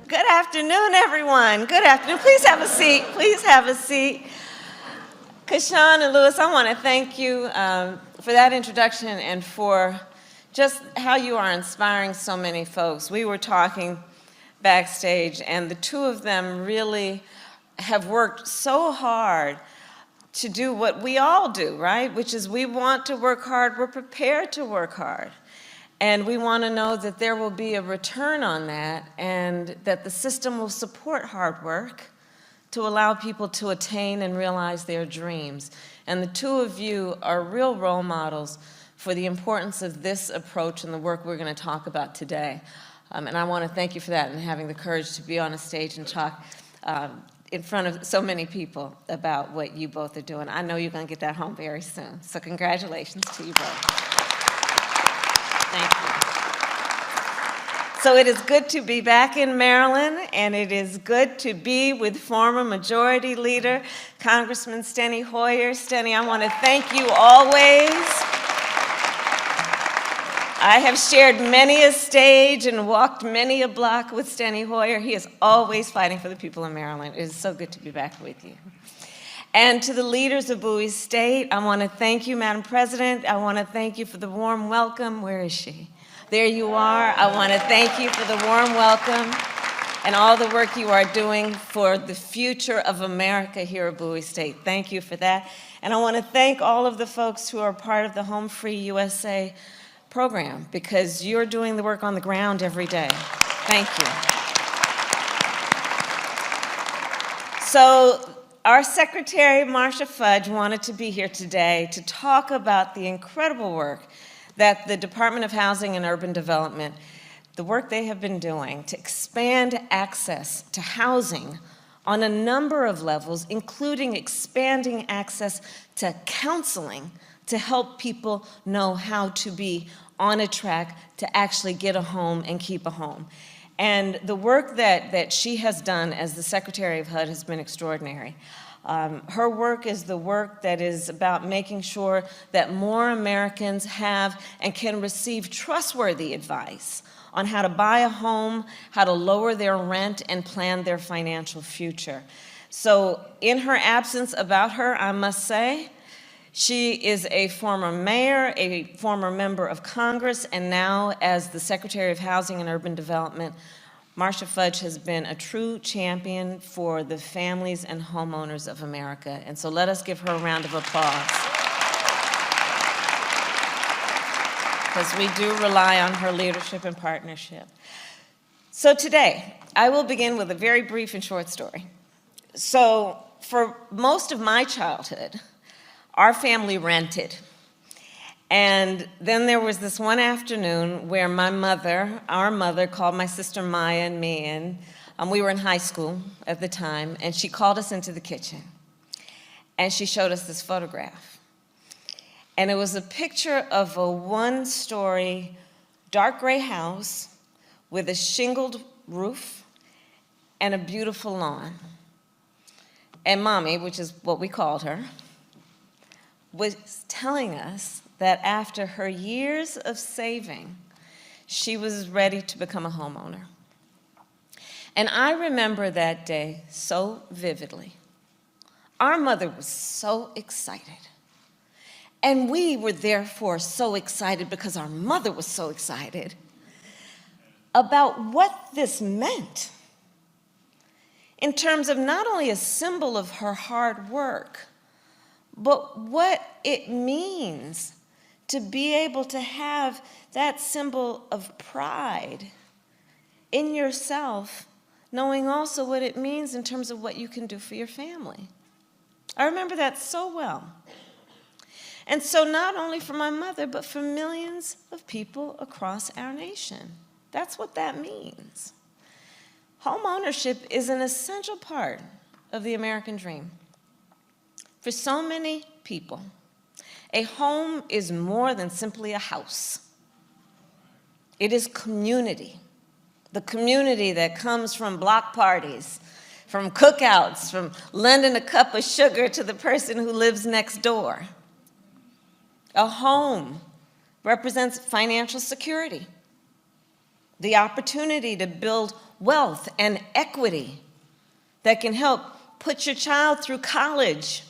Good afternoon, everyone. Good afternoon. Please have a seat. Please have a seat. Kashawn and Lewis, I want to thank you for that introduction and for just how you are inspiring so many folks. We were talking backstage, and the two of them really have worked so hard to do what we all do, right? Which is we want to work hard. We're prepared to work hard. And we want to know that there will be a return on that and that the system will support hard work to allow people to attain and realize their dreams. And the two of you are real role models for the importance of this approach and the work we're going to talk about today. And I want to thank you for that and having the courage to be on a stage and talk in front of so many people about what you both are doing. I know you're going to get that home very soon. So congratulations to you both. Thank you. So it is good to be back in Maryland, and it is good to be with former Majority Leader, Congressman Steny Hoyer. Steny, I want to thank you always. I have shared many a stage and walked many a block with Steny Hoyer. He is always fighting for the people of Maryland. It is so good to be back with you. And to the leaders of Bowie State, I want to thank you, Madam President. I want to thank you for the warm welcome. Where is she? There you are. I want to thank you for the warm welcome and all the work you are doing for the future of America here at Bowie State. Thank you for that. And I want to thank all of the folks who are part of the Home Free USA program, because you're doing the work on the ground every day. Thank you. So, our Secretary, Marcia Fudge, wanted to be here today to talk about the incredible work that the Department of Housing and Urban Development, the work they have been doing to expand access to housing on a number of levels, including expanding access to counseling to help people know how to be on a track to actually get a home and keep a home. And the work that she has done as the Secretary of HUD has been extraordinary. Her work is the work that is about making sure that more Americans have and can receive trustworthy advice on how to buy a home, how to lower their rent, and plan their financial future. So in her absence, about her, I must say, she is a former mayor, a former member of Congress, and now as the Secretary of Housing and Urban Development, Marcia Fudge has been a true champion for the families and homeowners of America. And so let us give her a round of applause, because we do rely on her leadership and partnership. So today, I will begin with a very brief and short story. So for most of my childhood, our family rented. And then there was this one afternoon where our mother, called my sister Maya and me in. We were in high school at the time, and she called us into the kitchen. And she showed us this photograph. And it was a picture of a one-story dark gray house with a shingled roof and a beautiful lawn. And Mommy, which is what we called her, was telling us that after her years of saving, she was ready to become a homeowner. And I remember that day so vividly. Our mother was so excited. And we were therefore so excited because our mother was so excited about what this meant in terms of not only a symbol of her hard work, but what it means to be able to have that symbol of pride in yourself, knowing also what it means in terms of what you can do for your family. I remember that so well. And so not only for my mother, but for millions of people across our nation. That's what that means. Homeownership is an essential part of the American dream. For so many people, a home is more than simply a house. It is community. The community that comes from block parties, from cookouts, from lending a cup of sugar to the person who lives next door. A home represents financial security. the opportunity to build wealth and equity that can help put your child through college,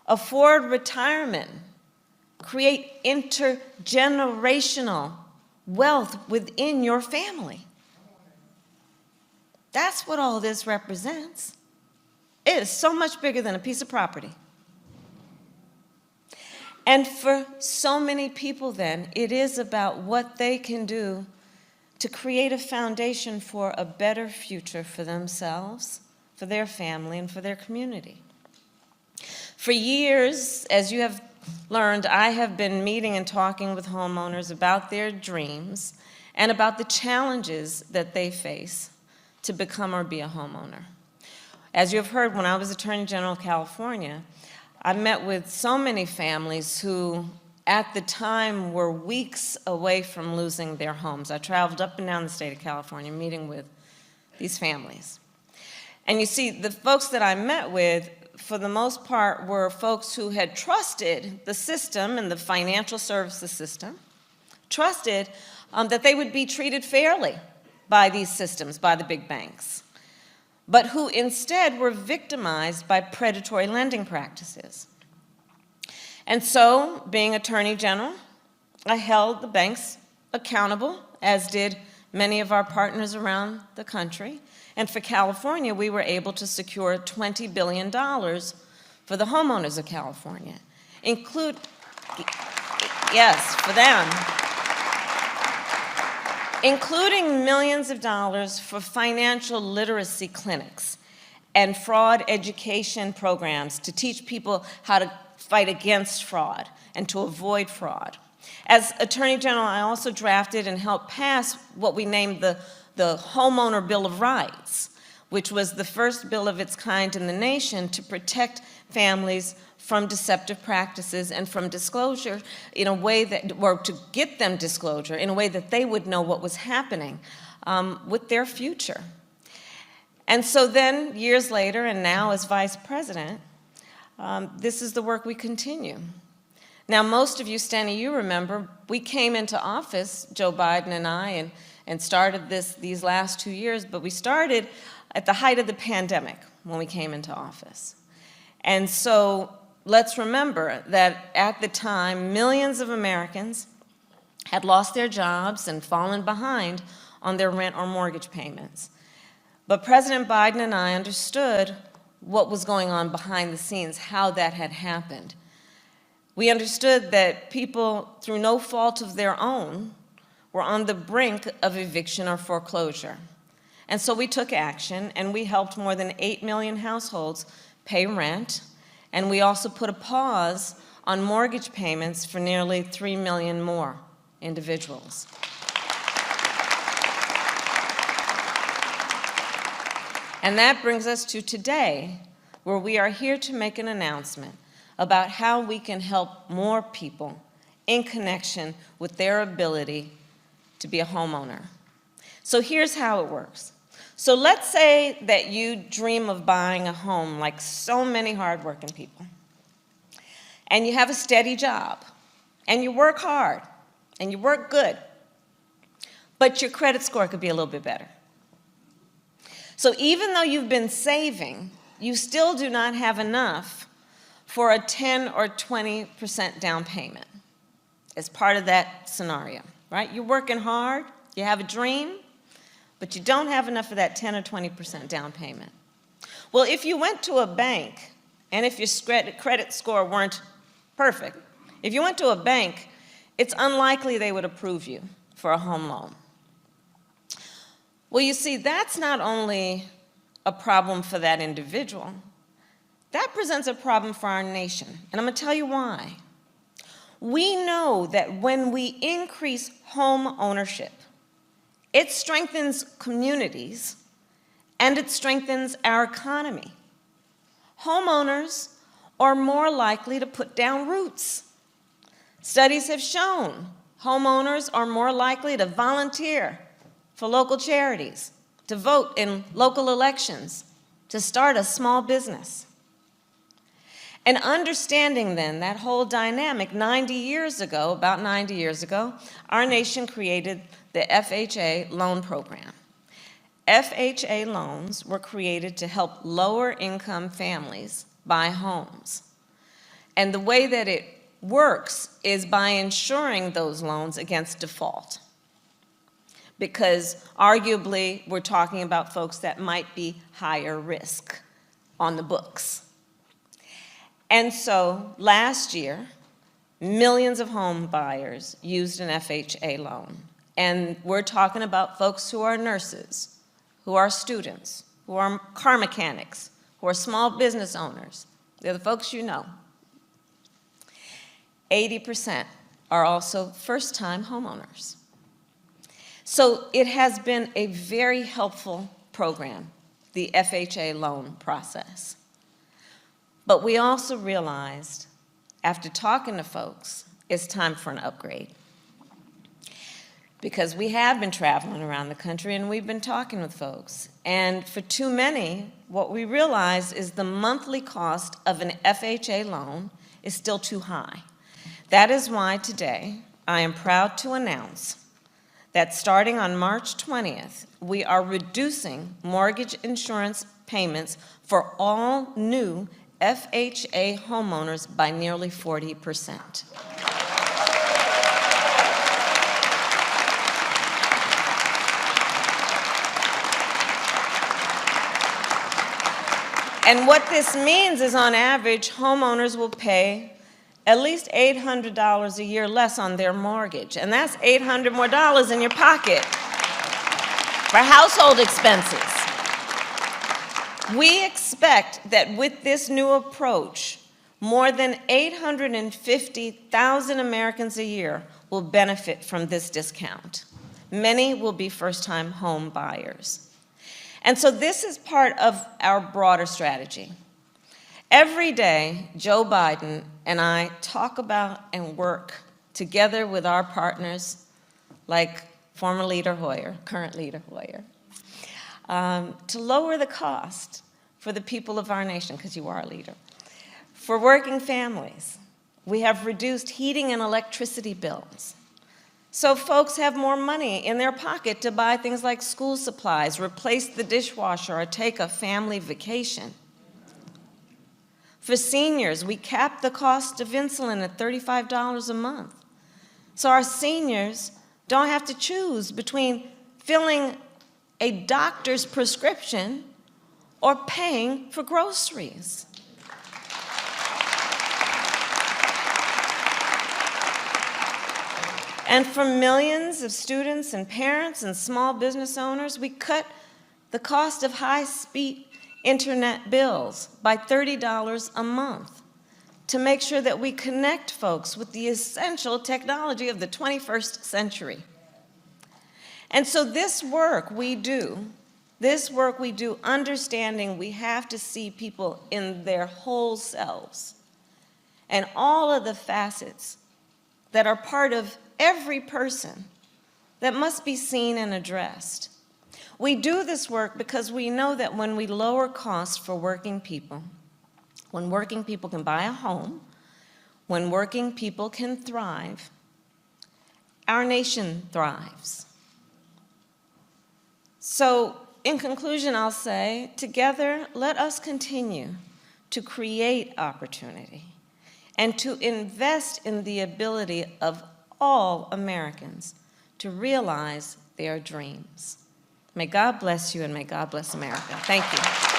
afford retirement, create intergenerational wealth within your family. That's what all this represents. It is so much bigger than a piece of property. And for so many people then, it is about what they can do to create a foundation for a better future for themselves, for their family, and for their community. For years, as you have learned, I have been meeting and talking with homeowners about their dreams and about the challenges that they face to become or be a homeowner. As you have heard, when I was Attorney General of California, I met with so many families who, at the time, were weeks away from losing their homes. I traveled up and down the state of California meeting with these families. And you see, the folks that I met with, for the most part, were folks who had trusted the system and the financial services system, trusted that they would be treated fairly by these systems, by the big banks, but who instead were victimized by predatory lending practices. And so, being Attorney General, I held the banks accountable, as did many of our partners around the country. And for California, we were able to secure $20 billion for the homeowners of California, yes, for them, including millions of dollars for financial literacy clinics and fraud education programs to teach people how to fight against fraud and to avoid fraud. As Attorney General, I also drafted and helped pass what we named the Homeowner Bill of Rights, which was the first bill of its kind in the nation to protect families from deceptive practices and from disclosure in a way that, or to get them disclosure in a way that they would know what was happening with their future. And so then, years later, and now as Vice President, this is the work we continue. Now, most of you, Stanley, you remember, we came into office, Joe Biden and I, and started these last 2 years, but we started at the height of the pandemic when we came into office. And so let's remember that at the time, millions of Americans had lost their jobs and fallen behind on their rent or mortgage payments. But President Biden and I understood what was going on behind the scenes, how that had happened. We understood that people, through no fault of their own, were on the brink of eviction or foreclosure. And so we took action, and we helped more than 8 million households pay rent, and we also put a pause on mortgage payments for nearly 3 million more individuals. And that brings us to today, where we are here to make an announcement about how we can help more people in connection with their ability to be a homeowner. So here's how it works. So let's say that you dream of buying a home like so many hardworking people, and you have a steady job, and you work hard, and you work good, but your credit score could be a little bit better. So even though you've been saving, you still do not have enough for a 10 or 20% down payment as part of that scenario, right? You're working hard, you have a dream, but you don't have enough of that 10 or 20% down payment. Well, if you went to a bank, and if your credit score weren't perfect, if you went to a bank, it's unlikely they would approve you for a home loan. Well, you see, that's not only a problem for that individual, that presents a problem for our nation, and I'm going to tell you why. We know that when we increase home ownership, it strengthens communities and it strengthens our economy. Homeowners are more likely to put down roots. Studies have shown homeowners are more likely to volunteer for local charities, to vote in local elections, to start a small business. And understanding then that whole dynamic, about 90 years ago, our nation created the FHA loan program. FHA loans were created to help lower-income families buy homes. And the way that it works is by insuring those loans against default. Because arguably, we're talking about folks that might be higher risk on the books. And so last year, millions of home buyers used an FHA loan. And we're talking about folks who are nurses, who are students, who are car mechanics, who are small business owners. They're the folks you know. 80% are also first-time homeowners. So it has been a very helpful program, the FHA loan process. But we also realized, after talking to folks, it's time for an upgrade. Because we have been traveling around the country and we've been talking with folks. And for too many, what we realize is the monthly cost of an FHA loan is still too high. That is why today I am proud to announce that starting on March 20th, we are reducing mortgage insurance payments for all new FHA homeowners by nearly 40%. And what this means is, on average, homeowners will pay at least $800 a year less on their mortgage. And that's $800 more in your pocket for household expenses. We expect that with this new approach, more than 850,000 Americans a year will benefit from this discount. Many will be first-time home buyers. And so this is part of our broader strategy. Every day, Joe Biden and I talk about and work together with our partners, like former Leader Hoyer, current Leader Hoyer, to lower the cost for the people of our nation, because you are a leader. For working families, we have reduced heating and electricity bills. So folks have more money in their pocket to buy things like school supplies, replace the dishwasher, or take a family vacation. For seniors, we capped the cost of insulin at $35 a month. So our seniors don't have to choose between filling a doctor's prescription or paying for groceries. And for millions of students and parents and small business owners, we cut the cost of high-speed internet bills by $30 a month to make sure that we connect folks with the essential technology of the 21st century. And so this work we do, understanding we have to see people in their whole selves and all of the facets that are part of every person that must be seen and addressed. We do this work because we know that when we lower costs for working people, when working people can buy a home, when working people can thrive, our nation thrives. So, in conclusion, I'll say, together, let us continue to create opportunity and to invest in the ability of all Americans to realize their dreams. May God bless you, and may God bless America. Thank you.